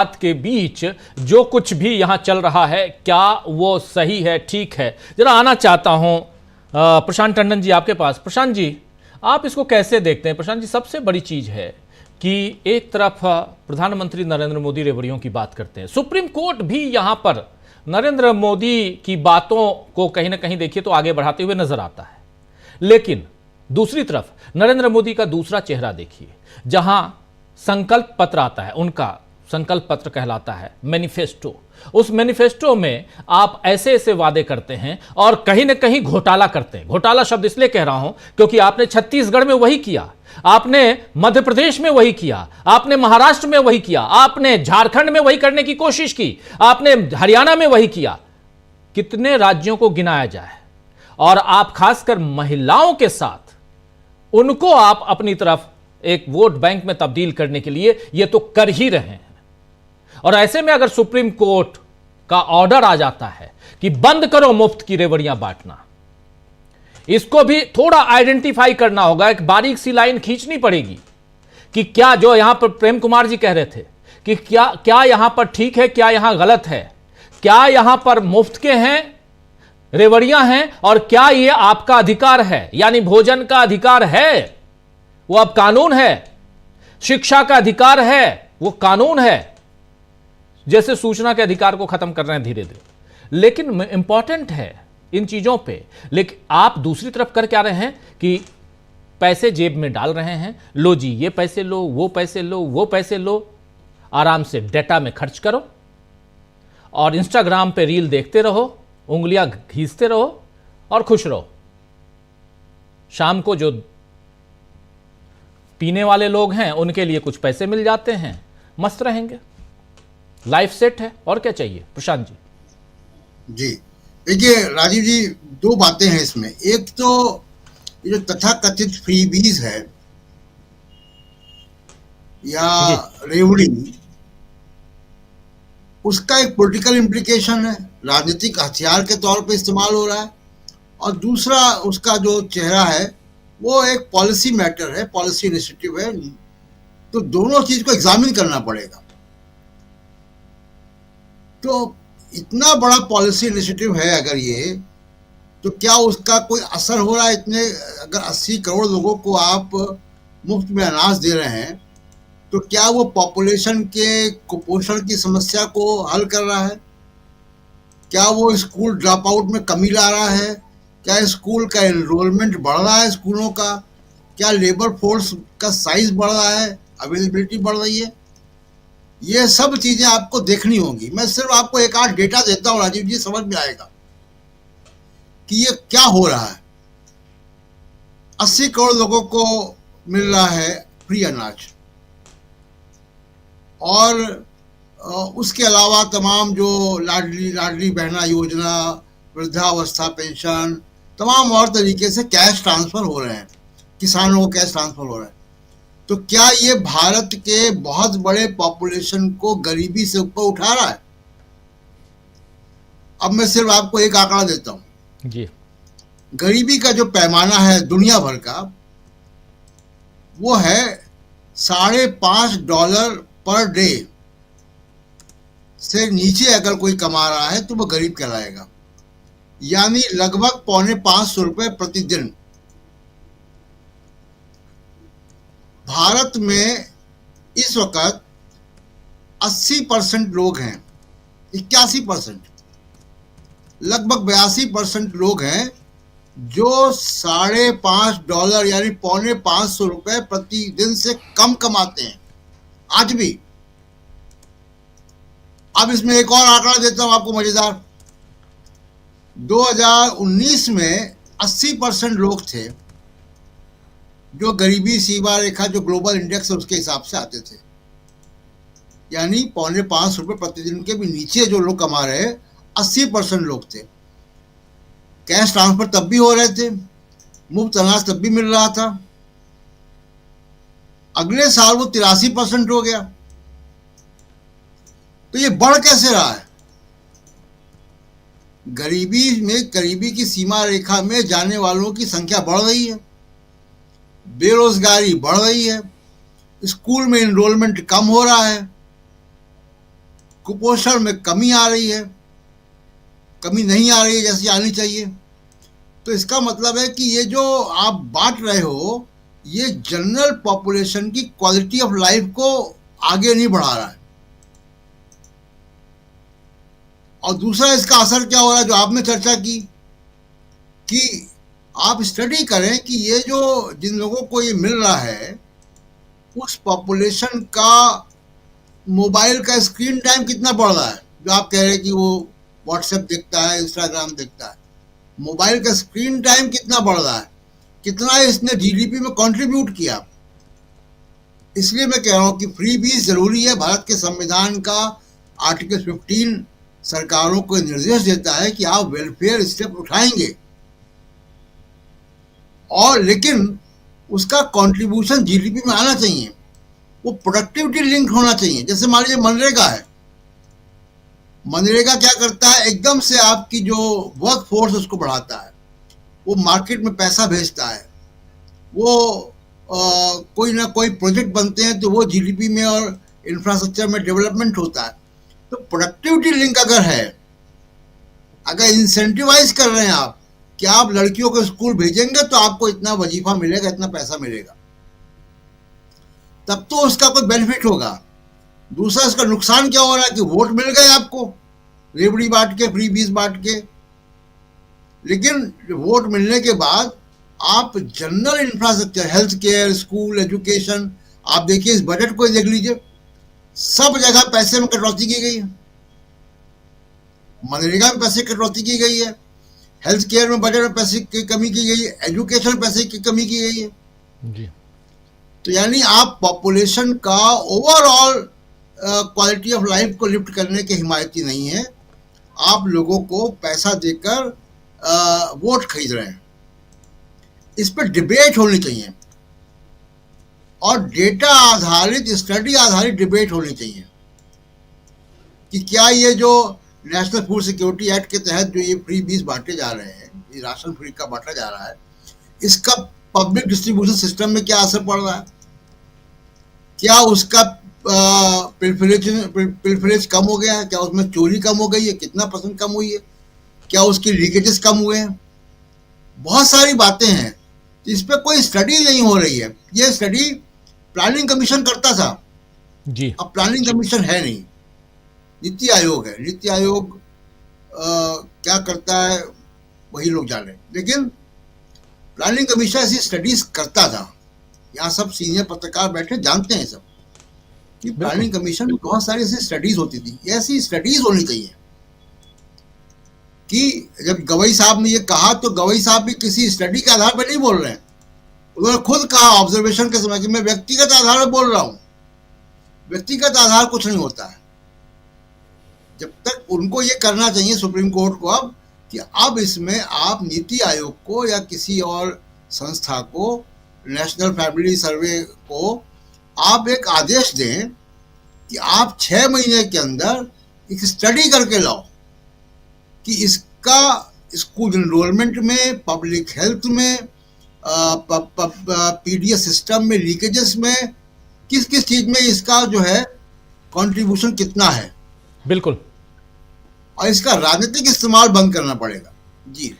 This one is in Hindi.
बात के बीच जो कुछ भी यहां चल रहा है, क्या वो सही है, ठीक है? जरा आना चाहता हूं प्रशांत टंडन जी आपके पास। प्रशांत जी, आप इसको कैसे देखते हैं? प्रशांत जी, सबसे बड़ी चीज है कि एक तरफ प्रधानमंत्री नरेंद्र मोदी रेवड़ियों की बात करते हैं, सुप्रीम कोर्ट भी यहां पर नरेंद्र मोदी की बातों को कहीं ना कहीं देखिए तो आगे बढ़ाते हुए नजर आता है, लेकिन दूसरी तरफ नरेंद्र मोदी का दूसरा चेहरा देखिए, जहां संकल्प पत्र आता है, उनका संकल्प पत्र कहलाता है मैनिफेस्टो। उस मैनिफेस्टो में आप ऐसे ऐसे वादे करते हैं और कहीं ना कहीं घोटाला करते हैं। घोटाला शब्द इसलिए कह रहा हूं क्योंकि आपने छत्तीसगढ़ में वही किया, आपने मध्य प्रदेश में वही किया, आपने महाराष्ट्र में वही किया, आपने झारखंड में वही करने की कोशिश की, आपने हरियाणा में वही किया। कितने राज्यों को गिनाया जाए? और आप खासकर महिलाओं के साथ उनको आप अपनी तरफ एक वोट बैंक में तब्दील करने के लिए यह तो कर ही रहे हैं। और ऐसे में अगर सुप्रीम कोर्ट का ऑर्डर आ जाता है कि बंद करो मुफ्त की रेवड़ियां बांटना, इसको भी थोड़ा आइडेंटिफाई करना होगा, एक बारीक सी लाइन खींचनी पड़ेगी कि क्या, जो यहां पर प्रेम कुमार जी कह रहे थे कि क्या यहां पर ठीक है, क्या यहां गलत है, क्या यहां पर मुफ्त के हैं रेवड़ियां हैं और क्या यह आपका अधिकार है, यानी भोजन का अधिकार है वो अब कानून है, शिक्षा का अधिकार है वो कानून है, जैसे सूचना के अधिकार को खत्म कर रहे हैं धीरे धीरे। लेकिन इंपॉर्टेंट है इन चीजों पे, लेकिन आप दूसरी तरफ कर क्या रहे हैं कि पैसे जेब में डाल रहे हैं, लो जी ये पैसे लो, वो पैसे लो, वो पैसे लो, आराम से डेटा में खर्च करो और इंस्टाग्राम पे रील देखते रहो, उंगलियां घीसते रहो और खुश रहो। शाम को जो पीने वाले लोग हैं उनके लिए कुछ पैसे मिल जाते हैं, मस्त रहेंगे, लाइफ सेट है, और क्या चाहिए? प्रशांत जी। जी देखिए राजीव जी, दो बातें हैं इसमें। एक तो ये जो तथाकथित फ्रीबीज है या रेवड़ी, उसका एक पॉलिटिकल इम्प्लीकेशन है, राजनीतिक हथियार के तौर पे इस्तेमाल हो रहा है। और दूसरा उसका जो चेहरा है वो एक पॉलिसी मैटर है, पॉलिसी इनिशिएटिव है। तो दोनों चीज को एग्जामिन करना पड़ेगा। तो इतना बड़ा पॉलिसी इनिशिएटिव है अगर ये, तो क्या उसका कोई असर हो रहा है? इतने अगर 80 करोड़ लोगों को आप मुफ्त में अनाज दे रहे हैं, तो क्या वो पॉपुलेशन के कुपोषण की समस्या को हल कर रहा है? क्या वो स्कूल ड्रॉप आउट में कमी ला रहा है? क्या स्कूल का एनरोलमेंट बढ़ रहा है स्कूलों का? क्या लेबर फोर्स का साइज बढ़ रहा है, अवेलेबिलिटी बढ़ रही है? ये सब चीजें आपको देखनी होगी। मैं सिर्फ आपको एक आध डेटा देता हूं राजीव जी, समझ में आएगा कि ये क्या हो रहा है। 80 करोड़ लोगों को मिल रहा है फ्री अनाज, और उसके अलावा तमाम जो लाडली बहना योजना, वृद्धावस्था पेंशन, तमाम और तरीके से कैश ट्रांसफर हो रहे हैं, किसानों को कैश ट्रांसफर हो रहा है। तो क्या ये भारत के बहुत बड़े पॉपुलेशन को गरीबी से ऊपर उठा रहा है? अब मैं सिर्फ आपको एक आंकड़ा देता हूं जी। गरीबी का जो पैमाना है दुनिया भर का, वो है $5.5 पर डे से नीचे अगर कोई कमा रहा है तो वो गरीब कहलाएगा, यानी लगभग ₹450 प्रतिदिन। भारत में इस वक्त 80% लोग हैं, 81%, लगभग 82% लोग हैं जो $5.5 यानी ₹450 प्रतिदिन से कम कमाते हैं आज भी। अब इसमें एक और आंकड़ा देता हूं आपको मजेदार। 2019 में 80% लोग थे जो गरीबी सीमा रेखा, जो ग्लोबल इंडेक्स है उसके हिसाब से आते थे, यानी ₹450 प्रतिदिन के भी नीचे जो लोग कमा रहे, 80% लोग थे। कैश ट्रांसफर तब भी हो रहे थे, मुफ्त अनाज तब भी मिल रहा था। अगले साल वो 83% हो गया। तो ये बढ़ कैसे रहा है? गरीबी की सीमा रेखा में जाने वालों की संख्या बढ़ रही है, बेरोजगारी बढ़ रही है, स्कूल में एनरोलमेंट कम हो रहा है, कुपोषण में कमी आ रही है, कमी नहीं आ रही है जैसी आनी चाहिए। तो इसका मतलब है कि ये जो आप बांट रहे हो, ये जनरल पॉपुलेशन की क्वालिटी ऑफ लाइफ को आगे नहीं बढ़ा रहा है। और दूसरा इसका असर क्या हो रहा है, जो आपने चर्चा की कि आप स्टडी करें कि ये जो जिन लोगों को ये मिल रहा है, उस पॉपुलेशन का मोबाइल का स्क्रीन टाइम कितना बढ़ रहा है। जो आप कह रहे हैं कि वो व्हाट्सएप देखता है, इंस्टाग्राम देखता है, मोबाइल का स्क्रीन टाइम कितना बढ़ रहा है, कितना इसने जीडीपी में कंट्रीब्यूट किया। इसलिए मैं कह रहा हूं कि फ्री बीज जरूरी है। भारत के संविधान का आर्टिकल 15 सरकारों को निर्देश देता है कि आप वेलफेयर स्टेप उठाएंगे, और लेकिन उसका कंट्रीब्यूशन जीडीपी में आना चाहिए, वो प्रोडक्टिविटी लिंक होना चाहिए। जैसे मान लीजिए मनरेगा है, मनरेगा क्या करता है, एकदम से आपकी जो वर्क फोर्स उसको बढ़ाता है, वो मार्केट में पैसा भेजता है, वो कोई ना कोई प्रोजेक्ट बनते हैं तो वो जीडीपी में और इंफ्रास्ट्रक्चर में डेवलपमेंट होता है। तो प्रोडक्टिविटी लिंक अगर है, अगर इंसेंटिवाइज कर रहे हैं आप कि आप लड़कियों को स्कूल भेजेंगे तो आपको इतना वजीफा मिलेगा, इतना पैसा मिलेगा, तब तो उसका कोई बेनिफिट होगा। दूसरा इसका नुकसान क्या हो रहा है कि वोट मिल गए आपको, रेवड़ी बांट के, फ्री बीज बांट के, लेकिन वोट मिलने के बाद आप general infrastructure, health care, school, education, आप देखिए इस बजट को देख लीजिए, सब जगह पैसे में कटौती की गई है। मनरेगा में पैसे की कटौती की गई है, हेल्थ केयर में बजट में पैसे की कमी की गई है, एजुकेशन में पैसे की कमी की गई है जी। तो यानी आप पॉपुलेशन का ओवरऑल क्वालिटी ऑफ लाइफ को लिफ्ट करने के हिमायती नहीं है, आप लोगों को पैसा देकर वोट खरीद रहे हैं। इस पर डिबेट होनी चाहिए, और डेटा आधारित, स्टडी आधारित डिबेट होनी चाहिए कि क्या ये जो नेशनल फूड सिक्योरिटी एक्ट के तहत जो ये फ्री बीज बांटे जा रहे हैं, ये राशन फ्री का बांटा जा रहा है, इसका पब्लिक डिस्ट्रीब्यूशन सिस्टम में क्या असर पड़ रहा है, क्या उसका पिल्फरेज कम हो गया है, क्या उसमें चोरी कम हो गई है, कितना % कम हुई है, क्या उसकी लीकेजेस कम हुए हैं। बहुत सारी बातें हैं, इस पर कोई स्टडी नहीं हो रही है। ये स्टडी प्लानिंग कमीशन करता था जी। अब प्लानिंग कमीशन है नहीं, नीति आयोग है। नीति आयोग क्या करता है वही लोग जाने, लेकिन प्लानिंग कमीशन ऐसी स्टडीज करता था। यहाँ सब सीनियर पत्रकार बैठे जानते हैं सब कि प्लानिंग कमीशन में बहुत सारी ऐसी स्टडीज होती थी। ऐसी स्टडीज होनी चाहिए कि जब गवई साहब ने ये कहा तो गवई साहब भी किसी स्टडी के आधार पर नहीं बोल रहे हैं, उन्होंने खुद कहा ऑब्जर्वेशन के समय कि मैं व्यक्तिगत आधार पर बोल रहा हूं। व्यक्तिगत आधार कुछ नहीं होता है। जब तक उनको ये करना चाहिए सुप्रीम कोर्ट को अब कि अब इसमें आप नीति आयोग को या किसी और संस्था को, नेशनल फैमिली सर्वे को आप एक आदेश दें कि आप 6 महीने के अंदर एक स्टडी करके लाओ कि इसका स्कूल एनरोलमेंट में, पब्लिक हेल्थ में, पीडीएस सिस्टम में, लीकेजेस में, किस किस चीज में इसका जो है कंट्रीब्यूशन कितना है। बिल्कुल। और इसका राजनीतिक इस्तेमाल बंद करना पड़ेगा। जी।